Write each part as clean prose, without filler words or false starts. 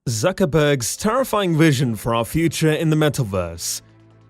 Zuckerberg's terrifying vision for our future in the Metaverse.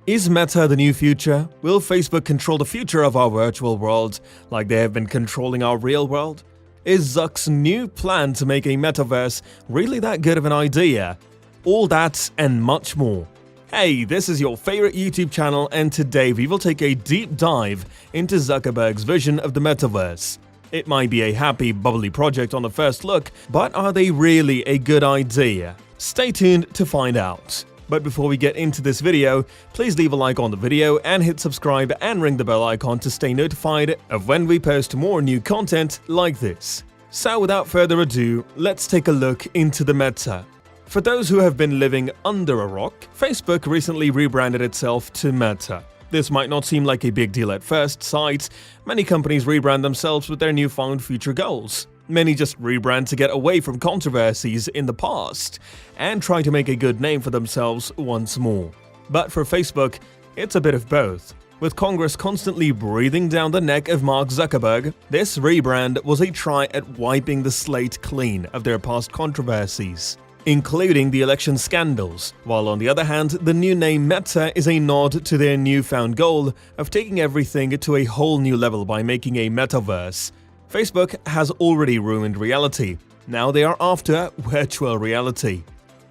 Is Meta the new future? Will Facebook control the future of our virtual world like they have been controlling our real world? Is Zuck's new plan to make a Metaverse really that good of an idea? All that and much more. Hey, this is your favorite YouTube channel, and today we will take a deep dive into Zuckerberg's vision of the Metaverse. It might be a happy, bubbly project on the first look, but are they really a good idea? Stay tuned to find out. But before we get into this video, please leave a like on the video and hit subscribe and ring the bell icon to stay notified of when we post more new content like this. So without further ado, let's take a look into the Meta. For those who have been living under a rock, Facebook recently rebranded itself to Meta. This might not seem like a big deal at first sight. Many companies rebrand themselves with their newfound future goals. Many just rebrand to get away from controversies in the past and try to make a good name for themselves once more. But for Facebook, it's a bit of both. With Congress constantly breathing down the neck of Mark Zuckerberg, this rebrand was a try at wiping the slate clean of their past controversies, including the election scandals, while on the other hand, the new name Meta is a nod to their newfound goal of taking everything to a whole new level by making a metaverse. Facebook has already ruined reality. Now they are after virtual reality.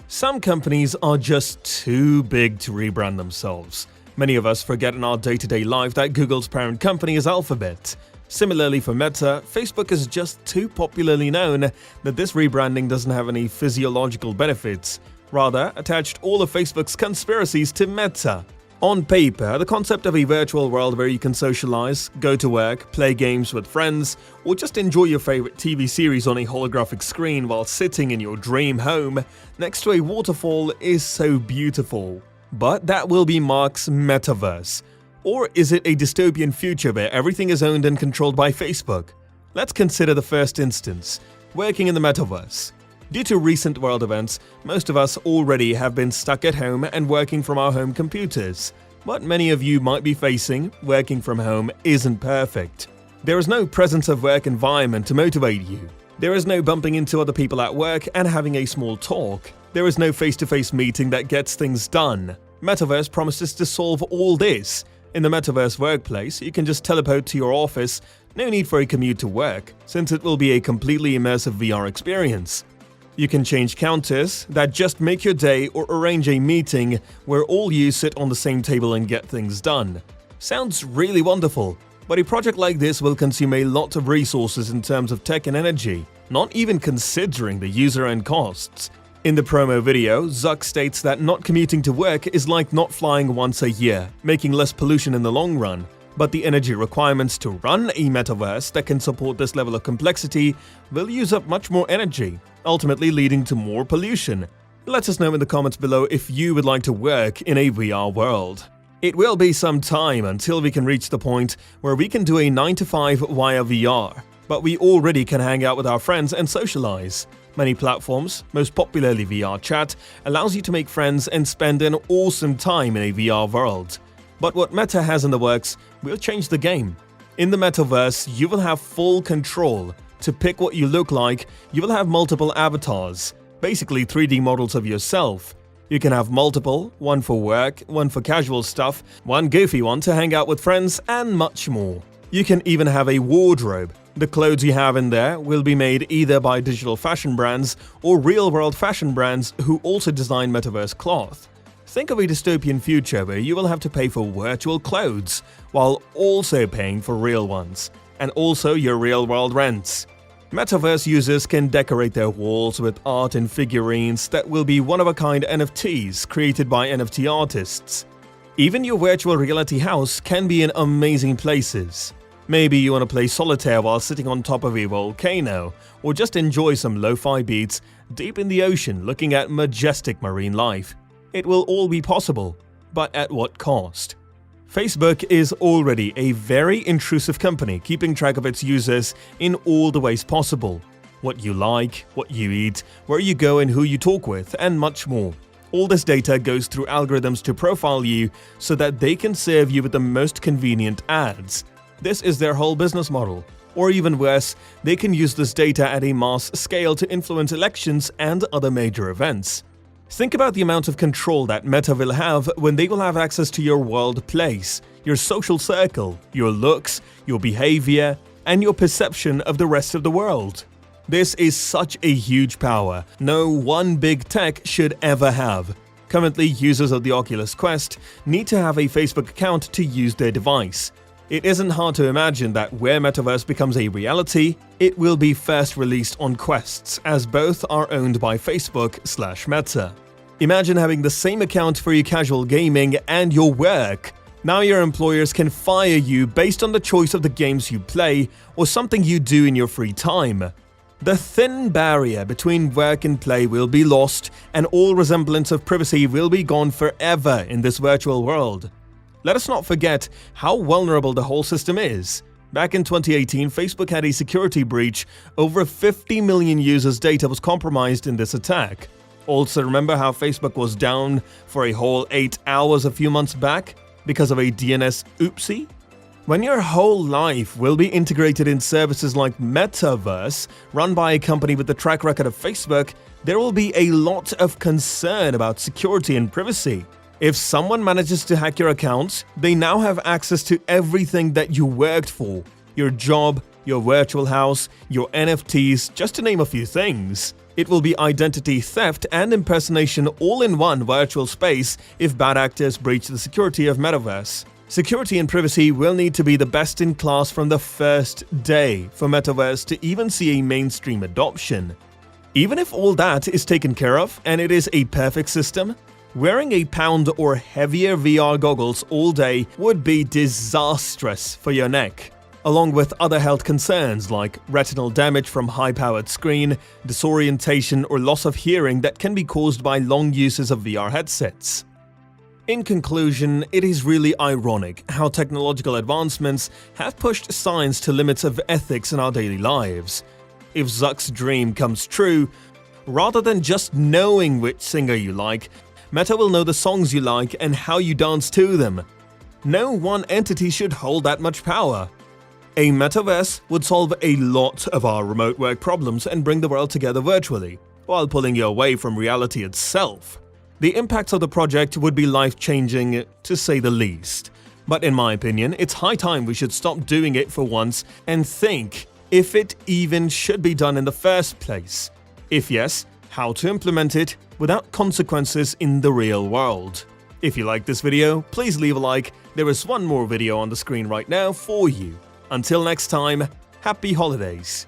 Some companies are just too big to rebrand themselves. Many of us forget in our day-to-day life that Google's parent company is Alphabet. Similarly for Meta, Facebook is just too popularly known that this rebranding doesn't have any physiological benefits, rather attached all of Facebook's conspiracies to Meta. On paper, the concept of a virtual world where you can socialize, go to work, play games with friends, or just enjoy your favorite TV series on a holographic screen while sitting in your dream home next to a waterfall is so beautiful. But that will be Mark's Metaverse. Or is it a dystopian future where everything is owned and controlled by Facebook? Let's consider the first instance, working in the Metaverse. Due to recent world events, most of us already have been stuck at home and working from our home computers. But many of you might be facing working from home isn't perfect. There is no presence of work environment to motivate you. There is no bumping into other people at work and having a small talk. There is no face-to-face meeting that gets things done. Metaverse promises to solve all this. In the Metaverse workplace, you can just teleport to your office, no need for a commute to work, since it will be a completely immersive VR experience. You can change counters that just make your day or arrange a meeting where all you sit on the same table and get things done. Sounds really wonderful, but a project like this will consume a lot of resources in terms of tech and energy, not even considering the user-end costs. In the promo video, Zuck states that not commuting to work is like not flying once a year, making less pollution in the long run. But the energy requirements to run a metaverse that can support this level of complexity will use up much more energy, ultimately leading to more pollution. Let us know in the comments below if you would like to work in a VR world. It will be some time until we can reach the point where we can do a 9-to-5 via VR, but we already can hang out with our friends and socialize. Many platforms, most popularly VR Chat, allows you to make friends and spend an awesome time in a VR world. But what Meta has in the works will change the game. In the Metaverse, you will have full control. To pick what you look like, you will have multiple avatars, basically 3D models of yourself. You can have multiple, one for work, one for casual stuff, one goofy one to hang out with friends, and much more. You can even have a wardrobe. The clothes you have in there will be made either by digital fashion brands or real-world fashion brands who also design Metaverse cloth. Think of a dystopian future where you will have to pay for virtual clothes while also paying for real ones, and also your real-world rents. Metaverse users can decorate their walls with art and figurines that will be one-of-a-kind NFTs created by NFT artists. Even your virtual reality house can be in amazing places. Maybe you want to play solitaire while sitting on top of a volcano, or just enjoy some lo-fi beats deep in the ocean looking at majestic marine life. It will all be possible, but at what cost? Facebook is already a very intrusive company keeping track of its users in all the ways possible. What you like, what you eat, where you go and who you talk with, and much more. All this data goes through algorithms to profile you so that they can serve you with the most convenient ads. This is their whole business model. Or even worse, they can use this data at a mass scale to influence elections and other major events. Think about the amount of control that Meta will have when they will have access to your world place, your social circle, your looks, your behavior, and your perception of the rest of the world. This is such a huge power no one big tech should ever have. Currently, users of the Oculus Quest need to have a Facebook account to use their device. It isn't hard to imagine that where Metaverse becomes a reality, it will be first released on Quests, as both are owned by Facebook/Meta. Imagine having the same account for your casual gaming and your work. Now your employers can fire you based on the choice of the games you play or something you do in your free time. The thin barrier between work and play will be lost, and all resemblance of privacy will be gone forever in this virtual world. Let us not forget how vulnerable the whole system is. Back in 2018, Facebook had a security breach. Over 50 million users' data was compromised in this attack. Also, remember how Facebook was down for a whole 8 hours a few months back because of a DNS oopsie? When your whole life will be integrated in services like Metaverse, run by a company with the track record of Facebook, there will be a lot of concern about security and privacy. If someone manages to hack your accounts, they now have access to everything that you worked for. Your job, your virtual house, your NFTs, just to name a few things. It will be identity theft and impersonation all in one virtual space if bad actors breach the security of Metaverse. Security and privacy will need to be the best in class from the first day for Metaverse to even see a mainstream adoption. Even if all that is taken care of and it is a perfect system, wearing a pound or heavier VR goggles all day would be disastrous for your neck, along with other health concerns like retinal damage from high-powered screen, disorientation, or loss of hearing that can be caused by long uses of VR headsets. In conclusion, it is really ironic how technological advancements have pushed science to limits of ethics in our daily lives. If Zuck's dream comes true, rather than just knowing which singer you like, Meta will know the songs you like and how you dance to them. No one entity should hold that much power. A Metaverse would solve a lot of our remote work problems and bring the world together virtually, while pulling you away from reality itself. The impacts of the project would be life-changing, to say the least. But in my opinion, it's high time we should stop doing it for once and think if it even should be done in the first place. If yes, how to implement it without consequences in the real world. If you like this video, please leave a like. There is one more video on the screen right now for you. Until next time, happy holidays.